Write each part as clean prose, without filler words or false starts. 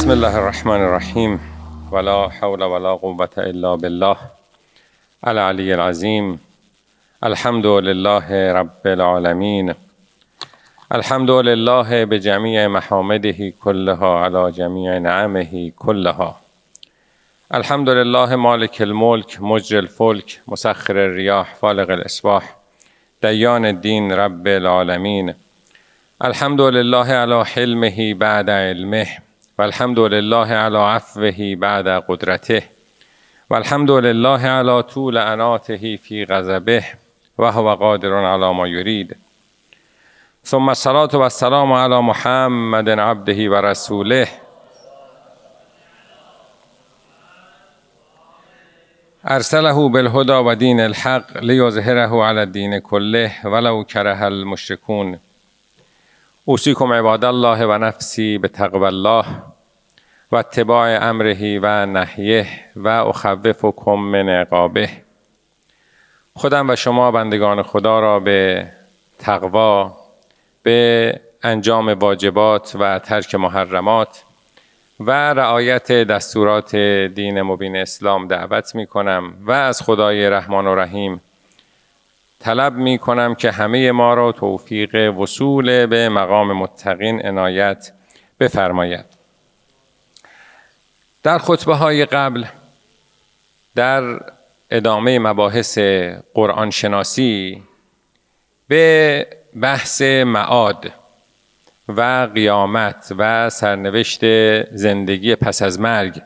بسم الله الرحمن الرحیم ولا حول ولا قوة الا بالله العلی العظیم. الحمد لله رب العالمین. الحمد لله بجمیع محامده كلها على جمیع نعمه كلها. الحمد لله مالک الملک مجری الفلک مسخر الریاح فالق الاصباح دیان الدین رب العالمین. الحمد لله على حلمه بعد علمه والحمد لله على عفوه بعد قدرته والحمد لله على طول اناته في غضبه وهو قادر على ما يريد. ثم الصلاة والسلام على محمد عبده ورسوله ارسله بالهدى ودين الحق ليظهره على الدين كله ولو كره المشركون. اوصیکم عباد الله و نفسی بتقوی الله و اتباع امره و نهیه و اخوفکم من عقابه. خودم و شما بندگان خدا را به تقوا، به انجام واجبات و ترک محرمات و رعایت دستورات دین مبین اسلام دعوت می کنم و از خدای رحمان و رحیم طلب می کنم که همه ما را توفیق وصول به مقام متقین عنایت بفرماید. در خطبه های قبل در ادامه مباحث قرآن شناسی به بحث معاد و قیامت و سرنوشت زندگی پس از مرگ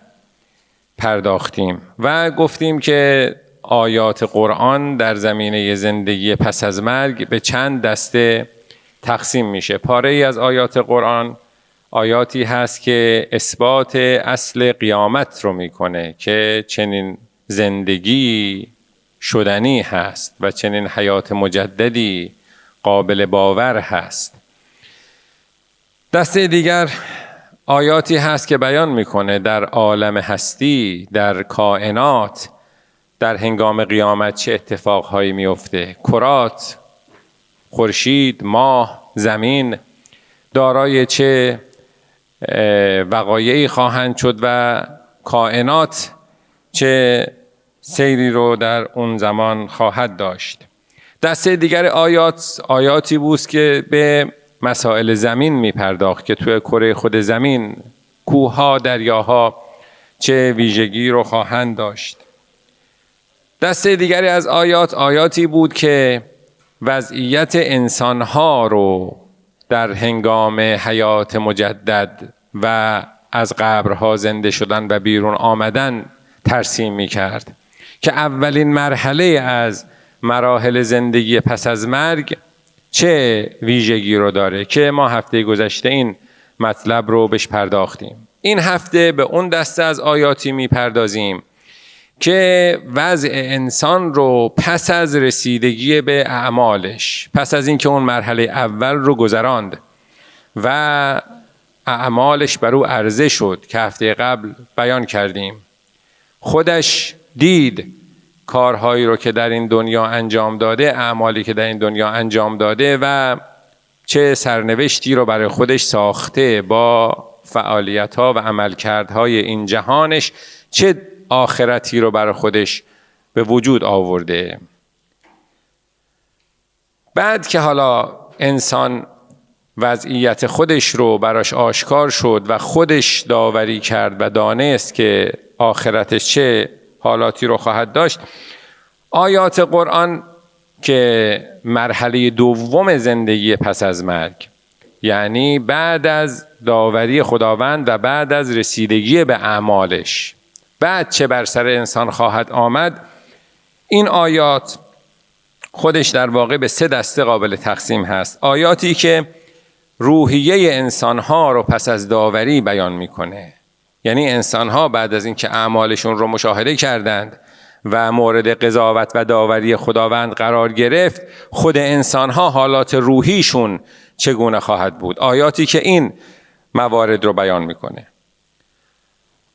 پرداختیم و گفتیم که آیات قرآن در زمینه زندگی پس از مرگ به چند دسته تقسیم میشه. پاره ای از آیات قرآن آیاتی هست که اثبات اصل قیامت رو میکنه که چنین زندگی شدنی هست و چنین حیات مجددی قابل باور هست. دسته دیگر آیاتی هست که بیان میکنه در عالم هستی، در کائنات، در هنگام قیامت چه اتفاقهایی میفته. کرات، خورشید، ماه، زمین دارای چه وقایعی خواهند شد و کائنات چه سیری رو در اون زمان خواهد داشت. دسته دیگر آیاتی بود که به مسائل زمین میپرداخت که توی کره خود زمین کوهها، دریاها چه ویژگی رو خواهند داشت. دسته دیگری از آیاتی بود که وضعیت انسانها رو در هنگام حیات مجدد و از قبرها زنده شدن و بیرون آمدن ترسیم می کرد که اولین مرحله از مراحل زندگی پس از مرگ چه ویژگی رو داره که ما هفته گذشته این مطلب رو بهش پرداختیم. این هفته به اون دسته از آیاتی می پردازیم که وضع انسان رو پس از رسیدگی به اعمالش، پس از اینکه اون مرحله اول رو گذراند و اعمالش بر او عرضه شد که هفته قبل بیان کردیم، خودش دید کارهایی رو که در این دنیا انجام داده، اعمالی که در این دنیا انجام داده و چه سرنوشتی رو برای خودش ساخته با فعالیت‌ها و عملکردهای این جهانش، چه آخرتی رو برای خودش به وجود آورده. بعد که حالا انسان وضعیت خودش رو براش آشکار شد و خودش داوری کرد و دانست که آخرتش چه حالاتی رو خواهد داشت، آیات قرآن که مرحله دوم زندگی پس از مرگ، یعنی بعد از داوری خداوند و بعد از رسیدگی به اعمالش، بعد چه بر سر انسان خواهد آمد، این آیات خودش در واقع به سه دسته قابل تقسیم هست. آیاتی که روحیه انسانها رو پس از داوری بیان میکنه، یعنی انسانها بعد از اینکه اعمالشون رو مشاهده کردند و مورد قضاوت و داوری خداوند قرار گرفت، خود انسانها حالات روحیشون چگونه خواهد بود. آیاتی که این موارد رو بیان میکنه.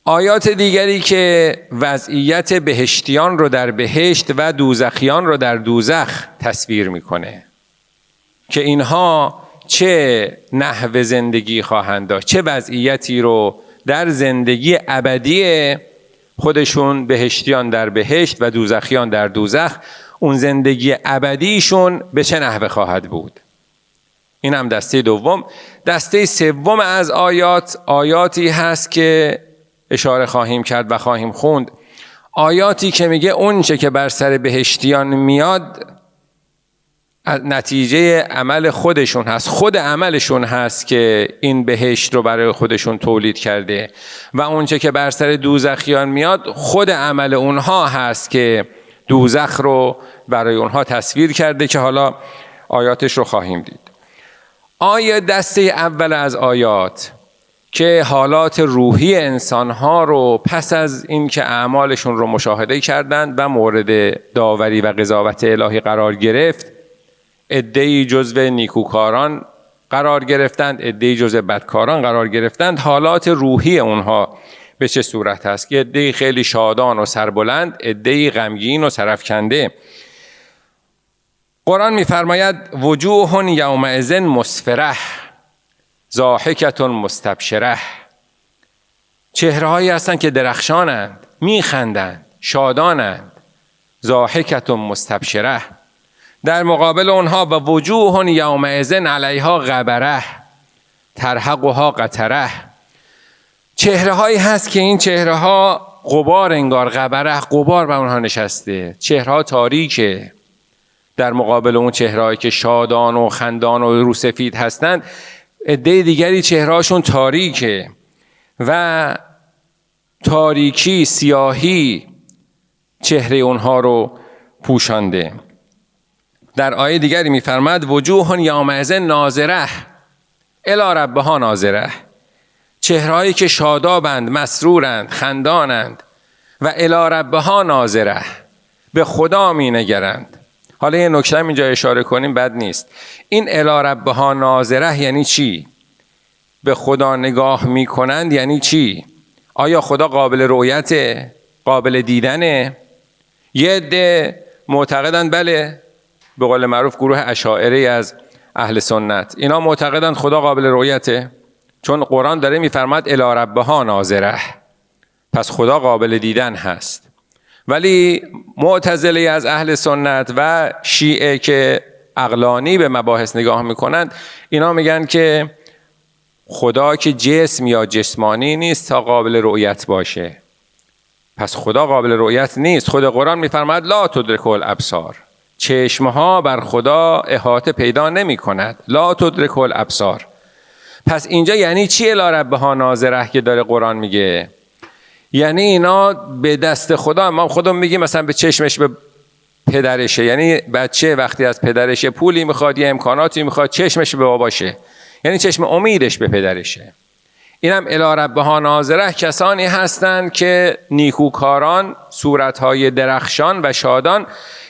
آیات دیگری که وضعیت بهشتیان رو در بهشت و دوزخیان رو در دوزخ تصویر میکنه که اینها چه نحو زندگی خواهند داشت، چه وضعیتی رو در زندگی ابدی خودشون، بهشتیان در بهشت و دوزخیان در دوزخ، اون زندگی ابدیشون به چه نحوه خواهد بود. این هم دسته دوم. دسته سوم از آیاتی هست که اشاره خواهیم کرد و خواهیم خوند. آیاتی که میگه اون چه که بر سر بهشتیان میاد نتیجه عمل خودشون هست، خود عملشون هست که این بهشت رو برای خودشون تولید کرده، و اون چه که بر سر دوزخیان میاد خود عمل اونها هست که دوزخ رو برای اونها تصویر کرده که حالا آیاتش رو خواهیم دید. دسته اول از آیات که حالات روحی انسانها رو پس از اینکه اعمالشون رو مشاهده کردند و مورد داوری و قضاوت الهی قرار گرفت، عده‌ای جزو نیکوکاران قرار گرفتند، عده‌ای جزو بدکاران قرار گرفتند. حالات روحی اونها به چه صورت هست که عده‌ای خیلی شادان و سربلند، عده‌ای غمگین و سرافکنده. قرآن می‌فرماید وجوه یومئذ مسفره ضاحکة مستبشره. چهره‌هایی هستند که درخشانند، میخندند، شادانند. ضاحکة مستبشره. در مقابل اونها و وجوه یومئذ علیها غبره ترهقها قتره. چهره‌هایی هست که این چهره‌ها غبار انگار، غبره، غبار بر اونها نشسته، چهره‌ها تاریکه. در مقابل اون چهره‌هایی که شادان و خندان و روسفید هستند، عده دیگری چهره‌هاشون تاریکه و تاریکی، سیاهی چهره اونها رو پوشانده. در آیه دیگری می‌فرماید وجوه یومئذ ناظره الی ربها ناظره. چهرهایی که شادابند، مسرورند، خندانند و الی ربها ناظره، به خدا می‌نگرند. حالا یه نکته اینجا اشاره کنیم بد نیست. این الی ربها ناظره یعنی چی؟ به خدا نگاه میکنند یعنی چی؟ آیا خدا قابل رؤیته؟ قابل دیدنه؟ یه عده معتقدند بله، به قول معروف گروه اشاعره از اهل سنت، اینا معتقدند خدا قابل رؤیته، چون قرآن داره میفرماد الی ربها ناظره، پس خدا قابل دیدن هست. ولی معتزله از اهل سنت و شیعه که عقلانی به مباحث نگاه میکنند، اینا میگن که خدا که جسم یا جسمانی نیست تا قابل رؤیت باشه، پس خدا قابل رؤیت نیست. خود قرآن میفرماید لا تدرک الابصار، چشمها بر خدا احاطه پیدا نمی کند. لا تدرک الابصار. پس اینجا یعنی چی الی ربها ناظره که داره قرآن میگه؟ یعنی اینا به دست خدا، ما خودمون میگیم مثلا به چشمش به پدرشه، یعنی بچه وقتی از پدرش پولی میخواد یا امکاناتی میخواد چشمش به باباشه، یعنی چشم امیدش به پدرشه. اینم الی ربها ناظره کسانی هستند که نیکوکاران، صورتهای درخشان و شادان،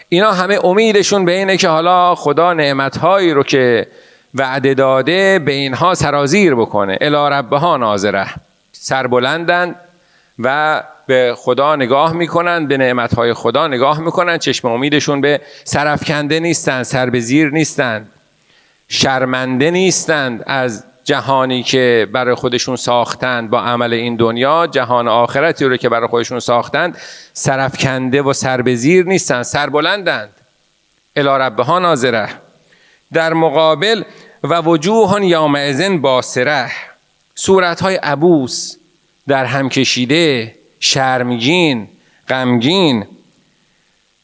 اینا همه امیدشون به اینه که حالا خدا نعمتهایی رو که وعده داده به اینها سرازیر بکنه. الی ربها ناظره، سربلندن و به خدا نگاه میکنن، به نعمتهای خدا نگاه میکنن، چشم امیدشون به سرافکنده نیستن، سر به زیر نیستن، شرمنده نیستند از جهانی که برای خودشون ساختند با عمل این دنیا، جهان آخرتی رو که برای خودشون ساختند، سرافکنده و سر به زیر نیستند، سربلندند. الی ربها ناظره. در مقابل و وجوه یومئذ باسره، صورتهای عبوس، در هم کشیده، شرمگین، غمگین.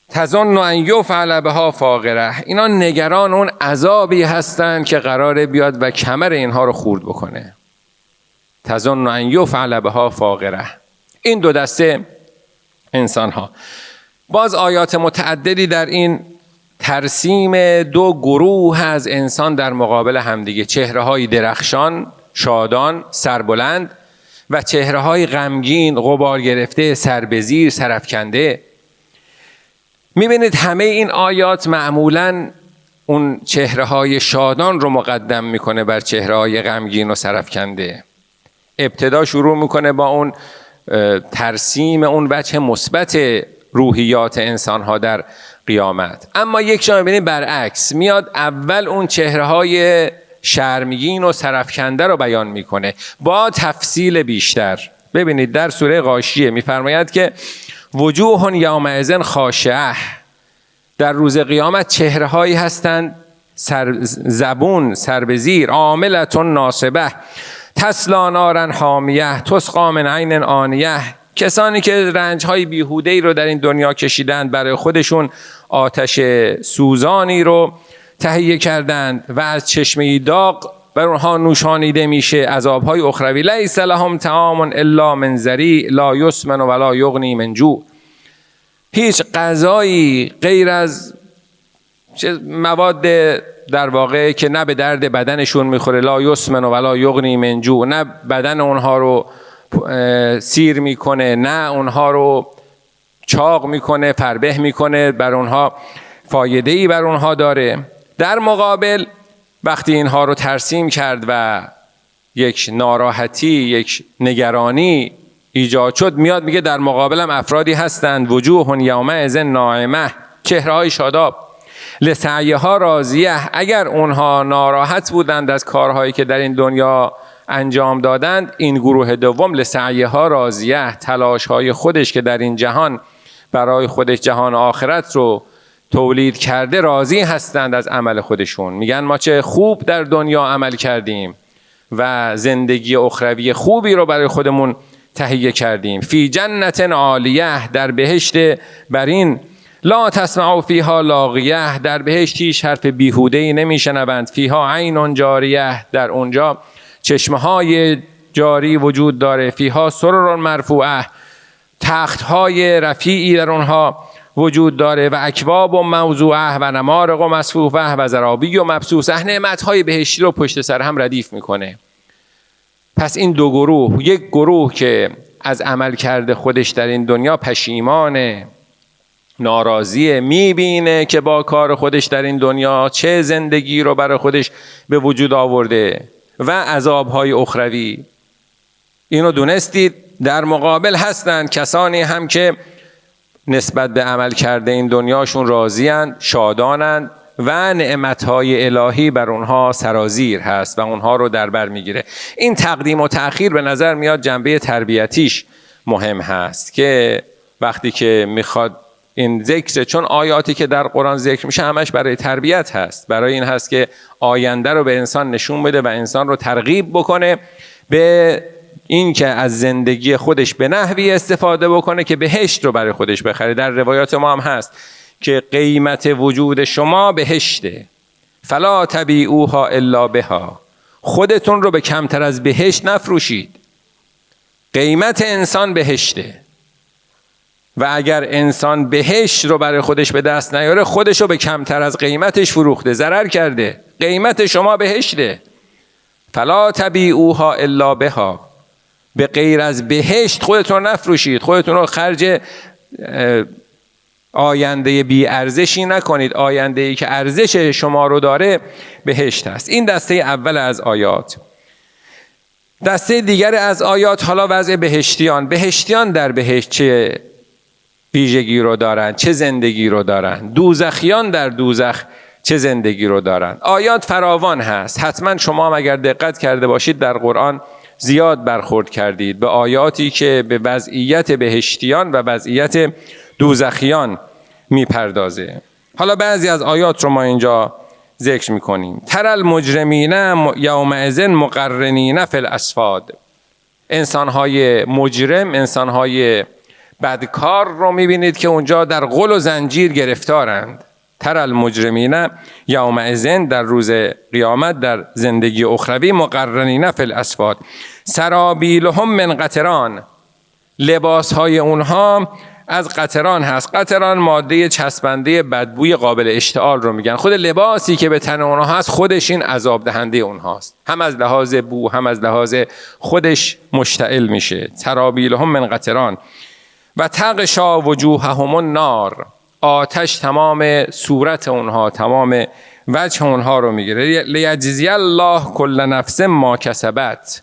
تظن ان یفعل بها فاقره، اینا نگران اون عذابی هستند که قراره بیاد و کمر اینها رو خورد بکنه. تظن ان یفعل بها فاقره. این دو دسته انسان ها. باز آیات متعددی در این ترسیم دو گروه از انسان در مقابل همدیگه، چهره های درخشان، شادان، سربلند و چهره های غمگین، غبار گرفته، سر به زیر، سرافکنده. میبینید همه این آیات معمولاً اون چهره های شادان رو مقدم میکنه بر چهره های غمگین و سرافکنده. ابتدا شروع میکنه با اون ترسیم اون وجه مثبت روحیات انسان ها در قیامت. اما یک جا میبینید برعکس، میاد اول اون چهره های شرمگین و سرفکنده رو بیان میکنه با تفصیل بیشتر. ببینید در سوره غاشیه میفرماید که وجوه یومئذ خاشعه، در روز قیامت چهره هایی هستند زبون سر به زیر، عاملة ناصبه تصلی نارا حامیه تسقی من عین آنیه، کسانی که رنج های بیهوده ای رو در این دنیا کشیدند، برای خودشون آتش سوزانی رو تهیه کردند و از چشمه داغ بر اونها نوشانیده میشه عذاب های اخروی. لیس لهم طعام الا من ضریع لا یسمن ولا یغنی من جوع، هیچ غذایی غیر از مواد در واقع که نه به درد بدنشون میخوره، لا یسمن ولا یغنی من جوع، نه بدن اونها رو سیر میکنه نه اونها رو چاق میکنه فربه میکنه، بر اونها فایده ای بر اونها داره. در مقابل وقتی اینها رو ترسیم کرد و یک ناراحتی یک نگرانی ایجاد شد، میاد میگه در مقابلم افرادی هستند وجوه یومئذ ناعمه، چهره‌های شاداب، لسعیها راضیه، اگر اونها ناراحت بودند از کارهایی که در این دنیا انجام دادند، این گروه دوم لسعیها راضیه، تلاش‌های خودش که در این جهان برای خودش جهان آخرت رو تولید کرده راضی هستند از عمل خودشون، میگن ما چه خوب در دنیا عمل کردیم و زندگی اخروی خوبی رو برای خودمون تهیه کردیم. فی جنت عالیه، در بهشت برین، لا تسمع فیها لاغیه، در بهشت هیچ حرف بیهوده‌ای نمیشنوند، فیها عین جاریه، در اونجا چشمه‌های جاری وجود داره، فیها سرر مرفوعه، تخت‌های رفیعی در اونها وجود داره، و اکواب و موضوعه و نمارق و مصفوفه و زرابی و مبثوثه، نعمت‌های بهشتی رو پشت سر هم ردیف میکنه. پس این دو گروه، یک گروه که از عمل کرده خودش در این دنیا پشیمانه، ناراضیه، میبینه که با کار خودش در این دنیا چه زندگی رو برای خودش به وجود آورده و عذاب‌های اخروی، اینو دونستید. در مقابل هستند کسانی هم که نسبت به عمل کرده این دنیاشون راضی‌اند، شادانند و نعمت‌های الهی بر اونها سرازیر هست و اونها رو در بر میگیره. این تقدیم و تأخیر به نظر میاد جنبه تربیتیش مهم هست که وقتی که میخواد این ذکر، چون آیاتی که در قرآن ذکر میشه همش برای تربیت هست، برای این هست که آینده رو به انسان نشون بده و انسان رو ترغیب بکنه به این که از زندگی خودش به نحوی استفاده بکنه که بهشت رو برای خودش بخره. در روایات ما هم هست که قیمت وجود شما بهشته، فلا تبیعوها الا بها، خودتون رو به کمتر از بهشت نفروشید. قیمت انسان بهشته و اگر انسان بهشت رو برای خودش به دست نیاره، خودش رو به کمتر از قیمتش فروخته، ضرر کرده. قیمت شما بهشته، فلا تبیعوها الا بها، به غیر از بهشت خودتون رو نفروشید، خودتون رو خرج آینده بی ارزشی نکنید. آینده‌ای که ارزش شما رو داره بهشت است. این دسته اول از آیات. دسته دیگر از آیات حالا وضع بهشتیان. بهشتیان در بهشت چه ویژگی رو دارن، چه زندگی رو دارن؟ دوزخیان در دوزخ چه زندگی رو دارن؟ آیات فراوان هست. حتما شما هم اگر دقت کرده باشید در قرآن زیاد برخورد کردید به آیاتی که به وضعیت بهشتیان و وضعیت دوزخیان میپردازه. حالا بعضی از آیات رو ما اینجا ذکر میکنیم. تر المجرمین یومئذ مقرنین فی الاصفاد، انسانهای مجرم، انسانهای بدکار رو میبینید که اونجا در غل و زنجیر گرفتارند. تر المجرمین یومئذ، در روز قیامت در زندگی اخروی، مقرنین فی الاصفاد، سرابیلهم من قطران، لباسهای اونها از قطران هست. قطران ماده چسبنده بدبوی قابل اشتعال رو میگن. خود لباسی که به تن اونها هست خودش این عذاب دهنده اونهاست، هم از لحاظ بو هم از لحاظ خودش مشتعل میشه. سرابیلهم من قطران و تغشا وجوههم النار، آتش تمام صورت اونها، تمام وجه اونها رو میگیره. لیجزی الله کل نفس ما کسبت،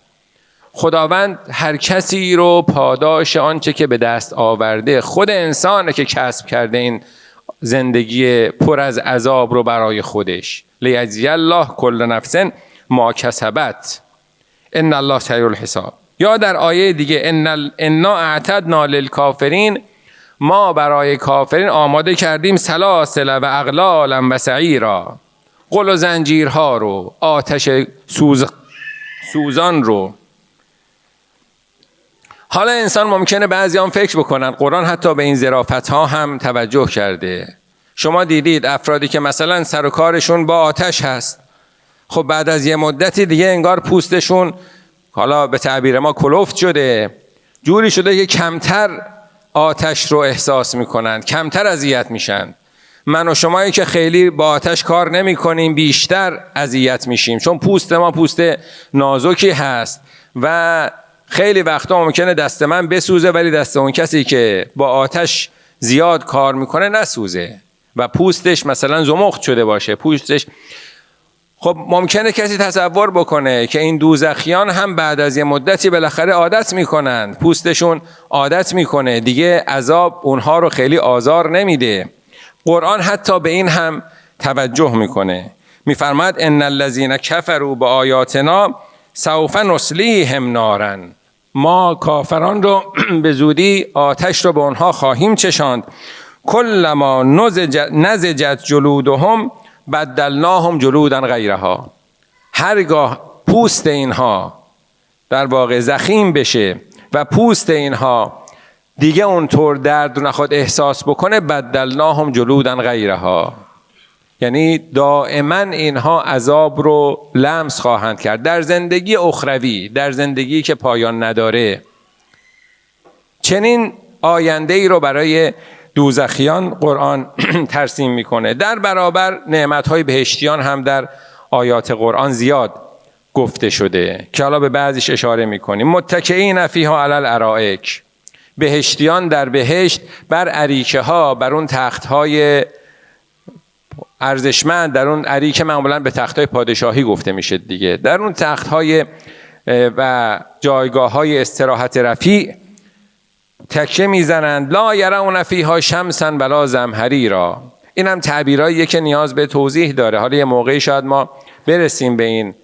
خداوند هر کسی رو پاداش آنچه که به دست آورده، خود انسانه که کسب کرده این زندگی پر از عذاب رو برای خودش. لیجزی الله کل نفس ما کسبت ان الله سریع الحساب. یا در آیه دیگه انا اعتدنا للکافرین، ما برای کافرین آماده کردیم سلاسل و اغلالا و سعیرا، غل و زنجیرها رو، آتش سوزان رو. حالا انسان ممکنه بعضیان فکر بکنن قرآن حتی به این ظرافت ها هم توجه کرده. شما دیدید افرادی که مثلا سر و کارشون با آتش هست، خب بعد از یه مدتی دیگه انگار پوستشون حالا به تعبیر ما کلفت شده، جوری شده که کمتر آتش رو احساس میکنن، کمتر اذیت میشن. من و شمایی که خیلی با آتش کار نمی کنیم بیشتر اذیت میشیم، چون پوست ما پوست نازکی هست و خیلی وقتا ممکنه دست من بسوزه ولی دست اون کسی که با آتش زیاد کار میکنه نسوزه و پوستش مثلا زمخت شده باشه پوستش. خب ممکنه کسی تصور بکنه که این دوزخیان هم بعد از یه مدتی بالاخره عادت میکنن، پوستشون عادت میکنه دیگه، عذاب اونها رو خیلی آزار نمیده. قرآن حتی به این هم توجه میکنه، میفرماد ان الذین کفروا بآیاتنا سوف نصلیهم نارا، ما کافران رو به زودی آتش رو به اونها خواهیم چشاند، کلما نضجت جلودهم بدلناهم جلودا غیرها، هرگاه پوست اینها در واقع زخیم بشه و پوست اینها دیگه اونطور درد نخواد احساس بکنه، بدلناهم جلودا غیرها، یعنی دائما اینها عذاب رو لمس خواهند کرد در زندگی اخروی، در زندگی که پایان نداره. چنین آینده ای رو برای دوزخیان قرآن ترسیم میکنه. در برابر نعمتهای بهشتیان هم در آیات قرآن زیاد گفته شده که حالا به بعضیش اشاره میکنیم. متکئین فیها علی الارائک، بهشتیان در بهشت بر اریکه ها، بر اون تخت های ارزشمند، در اون اریکه معمولا به تخت های پادشاهی گفته میشه دیگه، در اون تخت های و جایگاه های استراحت رفیع تکیه میزنند. لا یرون فیها شمسا ولا زمهریرا. این هم تعبیراییه که نیاز به توضیح داره. حالا یه موقعی شاید ما برسیم به این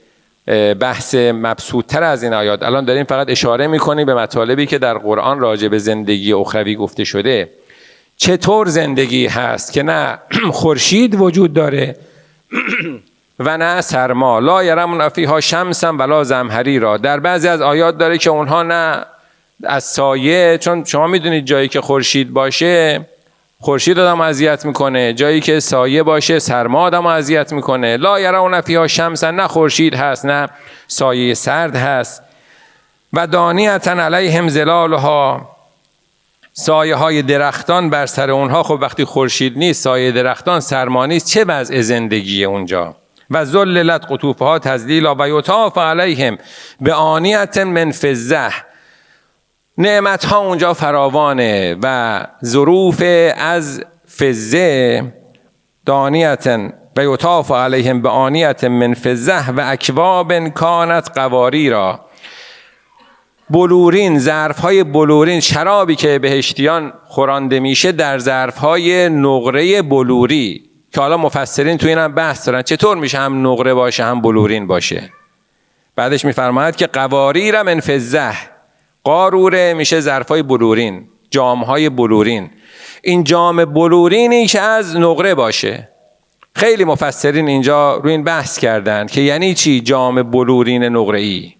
بحث مبسوط‌تر از این آیات. الان داریم فقط اشاره میکنیم به مطالبی که در قرآن راجع به زندگی اخروی گفته شده. چطور زندگی هست که نه خورشید وجود داره و نه سرما. لا یرون فیها شمسا ولا زمهریرا. در بعضی از آیات داره که اونها نه از سایه، چون شما میدونید جایی که خورشید باشه خورشید آدم اذیت میکنه، جایی که سایه باشه سرما آدم اذیت میکنه. لا یرون فیها شمسا، نه خورشید هست نه سایه سرد هست. و دانیة علیهم ظلالها، سایه های درختان بر سر اونها. خب وقتی خورشید نیست، سایه درختان، سرما نیست، چه وضع زندگی اونجا؟ و ذللت قطوفها تذلیلا و یطاف علیهم بآنیة من فضة، نعمت ها اونجا فراوانه و ظروف از فضه. دانیة و یطاف علیهم بآنیة من فضة و اکواب کانت قواریرا، بلورین، ظرف‌های بلورین، شرابی که بهشتیان خورانده میشه در ظرف‌های نقره بلوری، که حالا مفسرین تو اینم بحث دارن چطور میشه هم نقره باشه هم بلورین باشه. بعدش میفرماید که قواریر من فضة، قاروره میشه ظرف‌های بلورین، جام‌های بلورین. این جام بلورینی که از نقره باشه. خیلی مفسرین اینجا روی این بحث کردن که یعنی چی جام بلورین نقره‌ای.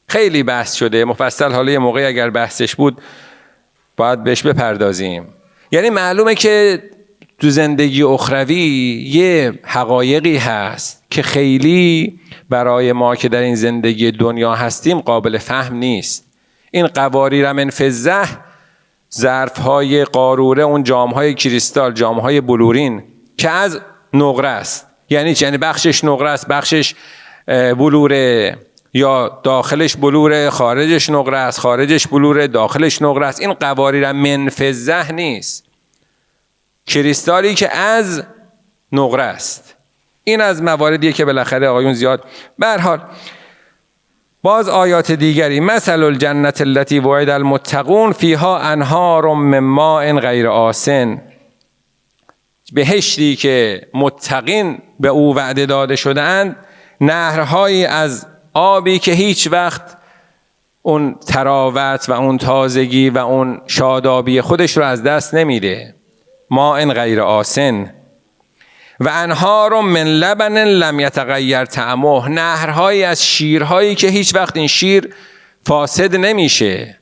خیلی بحث شده مفصل، حالا یه موقعی اگر بحثش بود باید بهش بپردازیم. یعنی معلومه که تو زندگی اخروی یه حقایقی هست که خیلی برای ما که در این زندگی دنیا هستیم قابل فهم نیست. این قواریر من فضة، ظرف‌های قاروره، اون جام‌های کریستال، جام‌های بلورین که از نقره است. یعنی چی؟ یعنی بخشش نقره است، بخشش بلوره، یا داخلش بلوره خارجش نقره است، خارجش بلوره داخلش نقره است. این قواریر من فضة نیست، کریستالی که از نقره است. این از مواردیه که بالاخره آقایون زیاد. به هر حال باز آیات دیگری، مثل الجنة التي وعد المتقون فیها انهار من ماء غیر آسن، بهشتی که متقین به او وعده داده شده‌اند نهرهایی از آبی که هیچ وقت اون تراوت و اون تازگی و اون شادابی خودش رو از دست نمیده. ماء غیر آسن و انهار من لبن لم یتغیر طعمه، نهرهایی از شیرهایی که هیچ وقت این شیر فاسد نمیشه،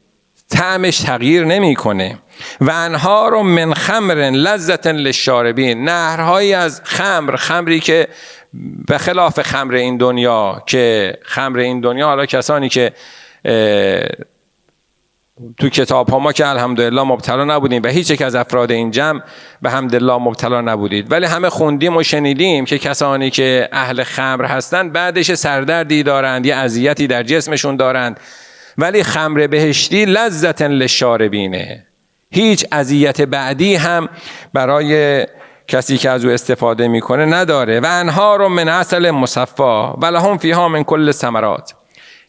طعمش تغییر نمیکنه. و انهار من خمر لذة للشاربین، نهرهایی از خمری که به خلاف خمر این دنیا، که خمر این دنیا حالا کسانی که تو کتاب ها ما که الحمدلله مبتلا نبودیم و هیچ یک از افراد این جمع به حمدالله مبتلا نبودید، ولی همه خوندیم و شنیدیم که کسانی که اهل خمر هستند بعدش سردردی دارند، یه اذیتی در جسمشون دارند، ولی خمر بهشتی لذة للشاربینه، هیچ اذیت بعدی هم برای کسی که از او استفاده میکنه نداره. و انهار من عسل مصفی و لهم فیها من کل الثمرات،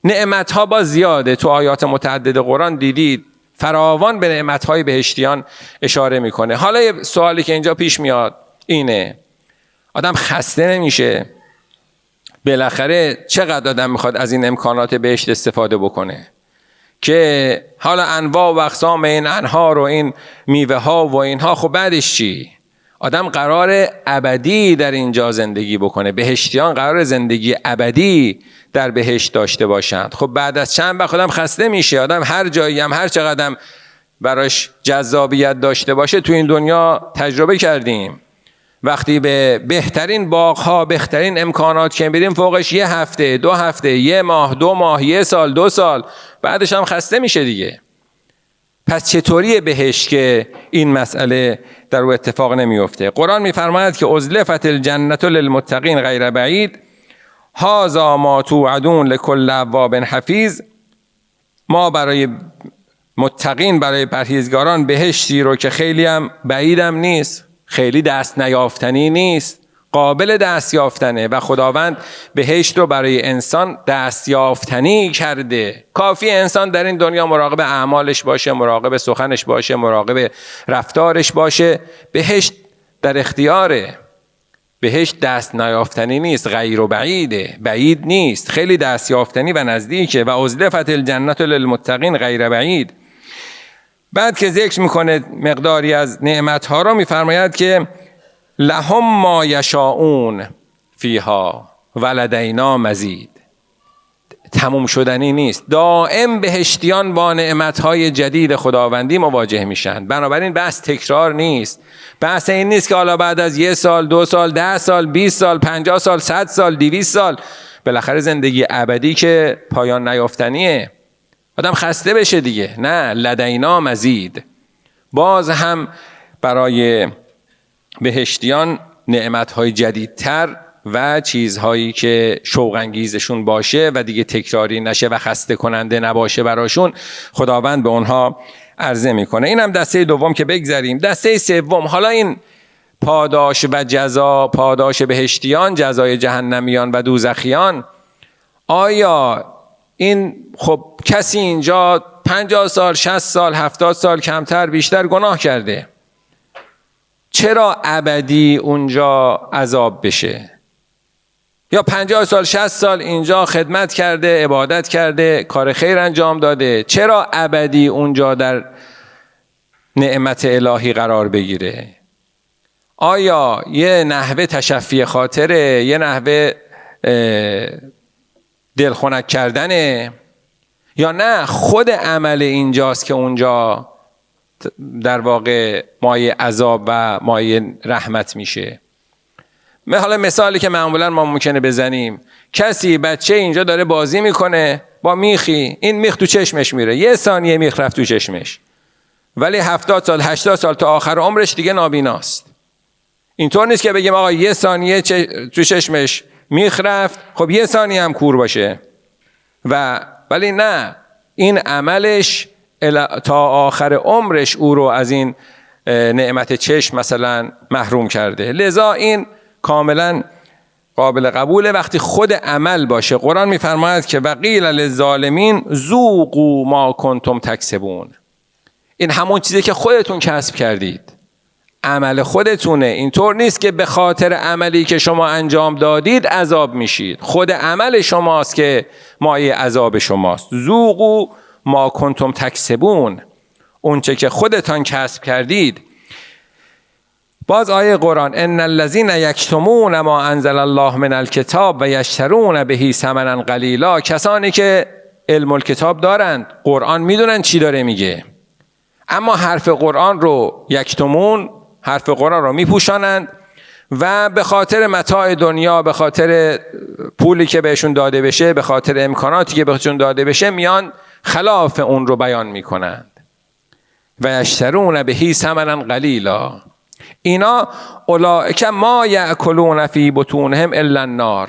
نعمت ها با زیاده. تو آیات متعدد قرآن دیدید فراوان به نعمت های بهشتیان اشاره میکنه. حالا یه سوالی که اینجا پیش میاد اینه، آدم خسته نمیشه؟ بالاخره چقدر آدم میخواد از این امکانات بهشت استفاده بکنه که حالا انواع و اقسام این انهار و این میوه ها و اینها، خب بعدش چی؟ آدم قرار ابدی در اینجا زندگی بکنه، بهشتیان قرار زندگی ابدی در بهشت داشته باشند. خب بعد از چند وقت آدم خسته میشه. آدم هر جایی هم هر چقدر براش جذابیت داشته باشه تو این دنیا تجربه کردیم، وقتی به بهترین باغ‌ها، بهترین امکانات که بریم فوقش یه هفته، 2 هفته، 1 ماه، 2 ماه، 1 سال، 2 سال، بعدش هم خسته میشه دیگه. پس چطوری بهشت که این مسئله در او اتفاق نمیفته؟ قرآن میفرماید که ازلفت الجنة للمتقین غیر بعید هذا ما توعدون لكل اواب حفیظ، ما برای متقین، برای پرهیزگاران بهشتی رو که خیلی هم بعیدم نیست، خیلی دست نیافتنی نیست، قابل دست یافتنه و خداوند بهشت رو برای انسان دست یافتنی کرده. کافی انسان در این دنیا مراقب اعمالش باشه، مراقب سخنش باشه، مراقب رفتارش باشه، بهشت در اختیاره. بهشت دست نیافتنی نیست، غیر و بعیده، بعید نیست، خیلی دست یافتنی و نزدیکه. و ازلفت الجنة للمتقین غیر بعید. بعد که ذکر میکنه مقداری از نعمتها رو، میفرماید که لهم ما یشاءون فیها ولدینا مزید، تموم شدنی نیست، دائم بهشتیان با نعمتهای جدید خداوندی مواجه میشن. بنابراین بحث تکرار نیست، بحث این نیست که حالا بعد از 1 سال، 2 سال، 10 سال، 20 سال، 50 سال، 100 سال، 200 سال، بالاخره زندگی ابدی که پایان نیافتنیه، آدم خسته بشه دیگه. نه، لدینا مزید، باز هم برای بهشتیان نعمتهای جدیدتر و چیزهایی که شوق انگیزشون باشه و دیگه تکراری نشه و خسته کننده نباشه براشون، خداوند به اونها عرضه میکنه. این هم دسته دوم که بگذاریم. دسته سوم، حالا این پاداش و جزا، پاداش بهشتیان، جزای جهنمیان و دوزخیان، آیا این خب کسی اینجا 50 سال، 60 سال، 70 سال کمتر بیشتر گناه کرده، چرا ابدی اونجا عذاب بشه؟ یا 50 سال، 60 سال اینجا خدمت کرده، عبادت کرده، کار خیر انجام داده، چرا ابدی اونجا در نعمت الهی قرار بگیره؟ آیا یه نحوه تشفی خاطره، یه نحوه دلخنک کردنه، یا نه خود عمل اینجاست که اونجا در واقع مایه عذاب و مایه رحمت میشه؟ حالا مثالی که معمولا ما ممکنه بزنیم، کسی بچه اینجا داره بازی میکنه با میخی، این میخ تو چشمش میره، 1 ثانیه میخ رفت تو چشمش، ولی 70 سال 80 سال تا آخر عمرش دیگه نابیناست. اینطور نیست که بگیم آقا 1 ثانیه تو چشمش میخ رفت، خب 1 ثانیه هم کور باشه، ولی نه، این عملش تا آخر عمرش او رو از این نعمت چشم مثلا محروم کرده. لذا این کاملا قابل قبوله وقتی خود عمل باشه. قرآن میفرماید که وقیل للظالمین ذوقوا ما کنتم تکسبون، این همون چیزی که خودتون کسب کردید. عمل خودتونه. اینطور نیست که به خاطر عملی که شما انجام دادید عذاب میشید. خود عمل شماست که مایه عذاب شماست. ذوقوا ما کنتم تکسبون، اونچه که خودتان کسب کردید. باز آیه قرآن ان الذين یکتمون ما انزل الله من الکتاب و یشترون به ثمنا قلیلا، کسانی که علم الکتاب دارند، قرآن میدونن چی داره میگه، اما حرف قرآن رو یکتمون، حرف قرآن رو میپوشانند و به خاطر متاع دنیا، به خاطر پولی که بهشون داده بشه، به خاطر امکاناتی که بهشون داده بشه، میان خلاف اون رو بیان میکنند. و یشترون به ثمنا قلیلا، اینا اولئک ما یأکلون فی بطونهم الا النار.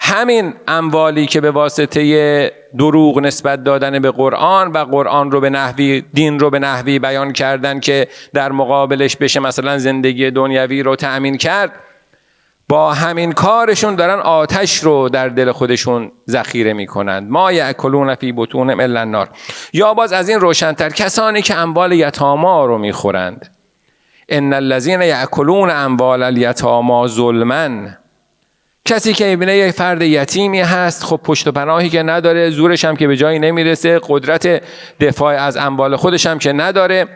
همین اموالی که به واسطه دروغ نسبت دادن به قرآن و قرآن رو به نحوی، دین رو به نحوی بیان کردن که در مقابلش بشه مثلا زندگی دنیوی رو تأمین کرد، با همین کارشون دارن آتش رو در دل خودشون ذخیره میکنند. ما یأکلون فی بطونهم الا النار. یا باز از این روشن‌تر، کسانی که اموال یتاما رو میخورند. ان الذين یأکلون اموال الیتاما ظلما، کسی که میبینه یک فرد یتیمی هست، خب پشت و پناهی که نداره، زورش هم که به جایی نمیرسه، قدرت دفاع از اموال خودش هم که نداره،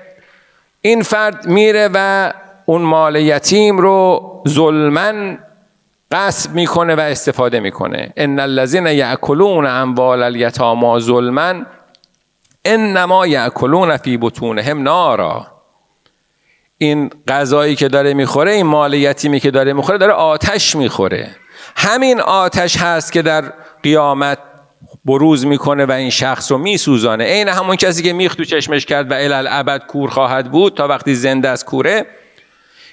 این فرد میره و اون مال یتیم رو ظلماً غصب میکنه و استفاده میکنه. ان الذين یأکلون اموال الیتاما ظلما انما یأکلون فی بطونهم نارا. این غذایی که داره میخوره، این مال یتیمی که داره میخوره، داره آتش میخوره. همین آتش هست که در قیامت بروز میکنه و این شخص رو میسوزانه. عین همون کسی که میخ تو چشمش کرد و الی الابد کور خواهد بود تا وقتی زنده از کوره،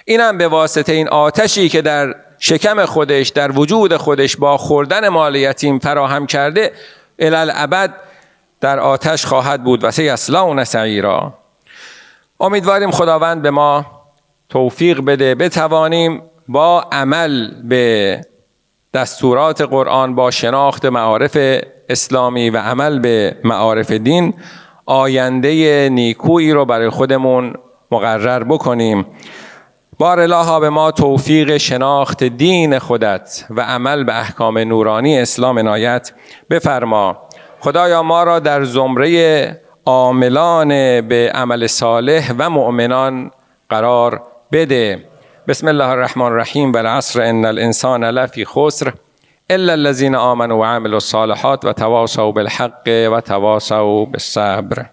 اینم به واسطه این آتشی که در شکم خودش، در وجود خودش با خوردن مال یتیم فراهم کرده، الی الابد در آتش خواهد بود و سیصلون سعیرا. امیدواریم خداوند به ما توفیق بده بتوانیم با عمل به دستورات قرآن، با شناخت معارف اسلامی و عمل به معارف دین، آینده نیکویی رو برای خودمون مقرر بکنیم. بار الله به ما توفیق شناخت دین خودت و عمل به احکام نورانی اسلام عنایت بفرما. خدایا ما را در زمره عاملان به عمل صالح و مؤمنان قرار بده. بسم الله الرحمن الرحیم. والعصر ان الانسان لفی خسر الا الذين آمنوا وعملوا الصالحات وتواصوا بالحق وتواصوا بالصبر.